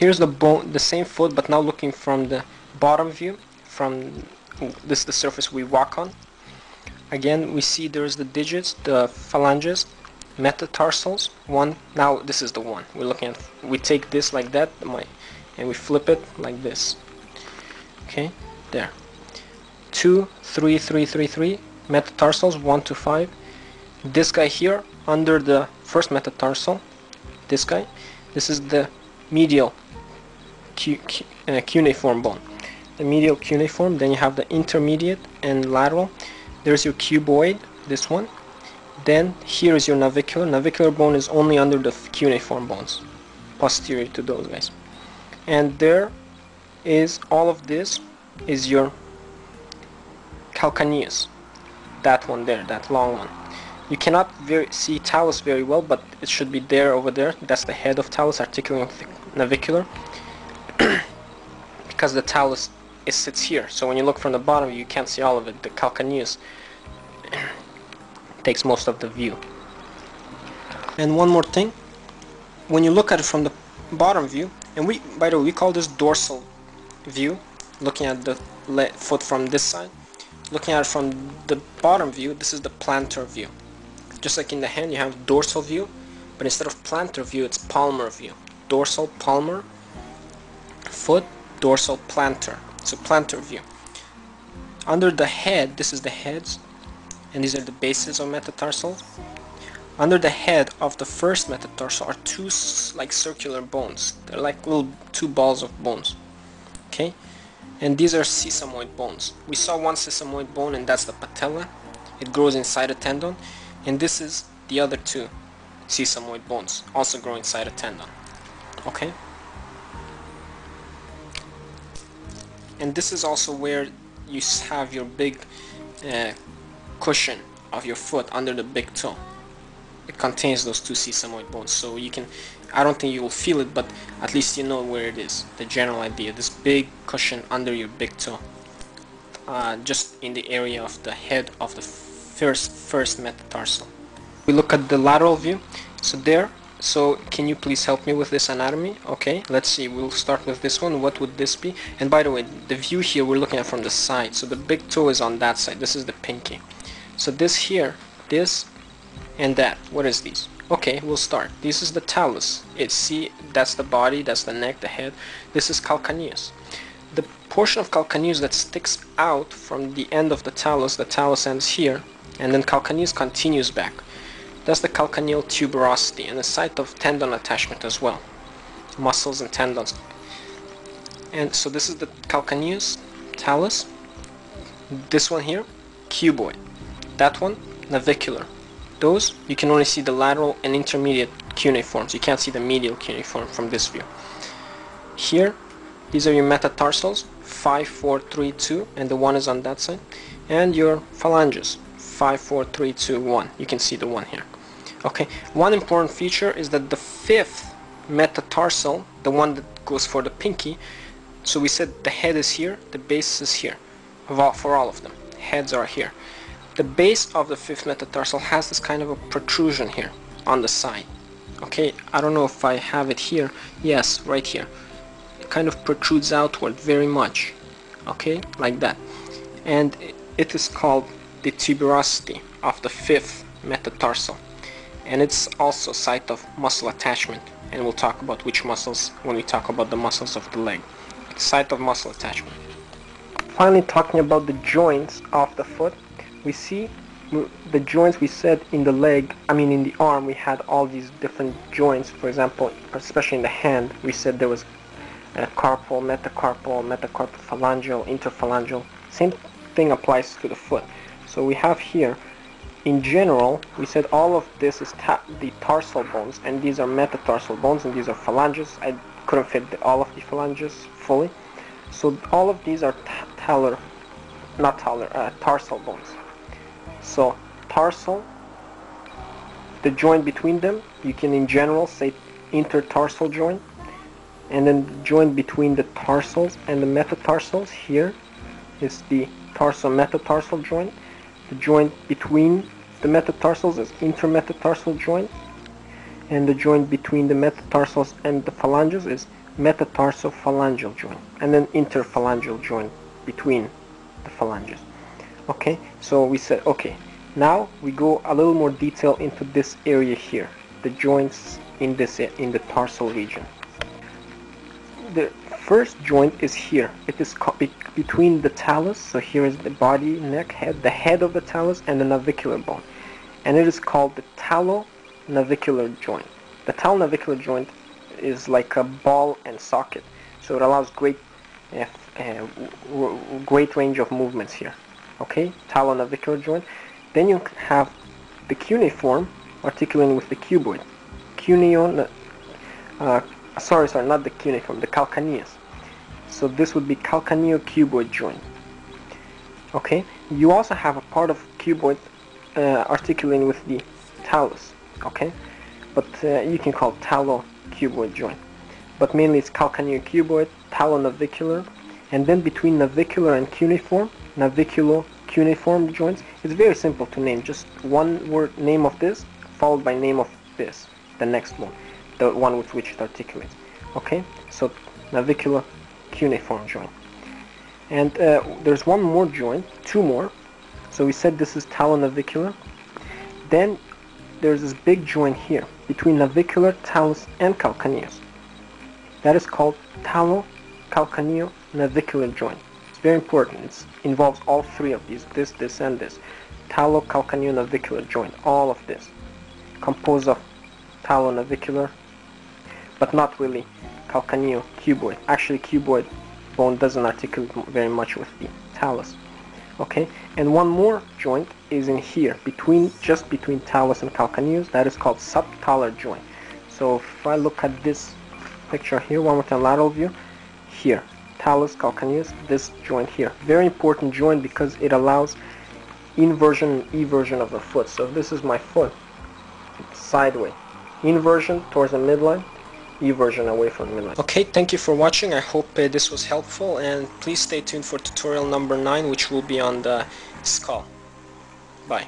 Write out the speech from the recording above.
here's the bone, the same foot, but now looking from the bottom view. From this is the surface we walk on. Again, we see there's the digits, the phalanges, metatarsals. One. Now this is the one we're looking at. We take this like that, and we flip it like this. Okay, there. 2, 3, 3, 3, 3 metatarsals, 1 to 5. This guy here under the first metatarsal. This guy. This is the medial cuneiform bone. The medial cuneiform. Then you have the intermediate and lateral. There's your cuboid, this one. Then here is your navicular. Navicular bone is only under the cuneiform bones, posterior to those guys. And there is all of this is your calcaneus. That one there, that long one. You cannot see talus very well, but it should be there over there. That's the head of talus, articulating navicular. Because the talus sits here, so when you look from the bottom you can't see all of it. The calcaneus takes most of the view. And one more thing, when you look at it from the bottom view, and by the way, we call this dorsal view, looking at the foot from this side. Looking at it from the bottom view, this is the plantar view. Just like in the hand you have dorsal view, but instead of plantar view it's palmar view. Dorsal, palmar, foot, dorsal, plantar. So plantar view. Under the head, this is the heads, and these are the bases of metatarsals. Under the head of the first metatarsal are two like circular bones. They're like little two balls of bones. Okay, and these are sesamoid bones. We saw one sesamoid bone, and that's the patella. It grows inside a tendon, and this is the other two sesamoid bones, also grow inside a tendon. Okay. And this is also where you have your big cushion of your foot under the big toe. It contains those two sesamoid bones, so you can, I don't think you will feel it, but at least you know where it is, the general idea. This big cushion under your big toe, just in the area of the head of the first metatarsal. We look at the lateral view. So there. So can you please help me with this anatomy? Okay, let's see, we'll start with this one. What would this be? And by the way, the view here we're looking at from the side, so the big toe is on that side. This is the pinky. So this here, this and that, what is these? Okay, we'll start. This is the talus. See, that's the body, that's the neck, the head. This is calcaneus. The portion of calcaneus that sticks out from the end of the talus ends here, and then calcaneus continues back. That's the calcaneal tuberosity, and the site of tendon attachment as well. Muscles and tendons. And so this is the calcaneus, talus. This one here, cuboid. That one, navicular. Those, you can only see the lateral and intermediate cuneiforms. You can't see the medial cuneiform from this view. Here, these are your metatarsals, 5, 4, 3, 2, and the one is on that side. And your phalanges, 5, 4, 3, 2, 1. You can see the one here. Okay, one important feature is that the fifth metatarsal, the one that goes for the pinky, so we said the head is here, the base is here, for all of them. Heads are here. The base of the fifth metatarsal has this kind of a protrusion here on the side. Okay, I don't know if I have it here. Yes, right here. It kind of protrudes outward very much. Okay, like that. And it is called the tuberosity of the fifth metatarsal. And it's also site of muscle attachment, and we'll talk about which muscles when we talk about the muscles of the leg. Site of muscle attachment. Finally, talking about the joints of the foot, we see the joints we said in the leg, in the arm we had all these different joints. For example, especially in the hand, we said there was carpal, metacarpal, phalangeal, interphalangeal. Same thing applies to the foot. So we have here, in general, we said all of this is the tarsal bones, and these are metatarsal bones, and these are phalanges. I couldn't fit all of the phalanges fully. So all of these are tarsal bones. So tarsal, the joint between them, you can in general say intertarsal joint, and then the joint between the tarsals and the metatarsals here is the tarso-metatarsal joint. The joint between the metatarsals is intermetatarsal joint, and the joint between the metatarsals and the phalanges is metatarsophalangeal joint, and then interphalangeal joint between the phalanges. Okay, so we said, okay, now we go a little more detail into this area here, the joints in the tarsal region. The first joint is here. It is between the talus, so here is the body, neck, head, the head of the talus, and the navicular bone, and it is called the talonavicular joint. The talonavicular joint is like a ball and socket, so it allows great range of movements here. Okay, talonavicular joint. Then you have the cuneiform articulating with the cuboid. Sorry, not the cuneiform, the calcaneus. So this would be calcaneo-cuboid joint. Okay, you also have a part of cuboid articulating with the talus. Okay, but you can call it talo-cuboid joint. But mainly it's calcaneo-cuboid, talonavicular, and then between navicular and cuneiform, naviculo-cuneiform joints. It's very simple to name, just one word name of this followed by name of this, the next one, the one with which it articulates. Okay, so naviculo-cuneiform joint. And there's one more joint, two more. So we said this is talonavicular. Then there's this big joint here between navicular, talus, and calcaneus. That is called talo-calcaneo-navicular joint. It's very important. It involves all three of these, this, and this. Talo-calcaneo-navicular joint, all of this, composed of talonavicular, but not really calcaneo-cuboid. Actually, cuboid bone doesn't articulate very much with the talus. Okay, and one more joint is in here, just between talus and calcaneus. That is called subtalar joint. So if I look at this picture here, one with a lateral view, here, talus, calcaneus, this joint here. Very important joint because it allows inversion and eversion of the foot. So this is my foot, sideways. Inversion towards the midline, eversion away from the midline. Okay, thank you for watching. I hope this was helpful, and please stay tuned for tutorial number 9, which will be on the skull. Bye.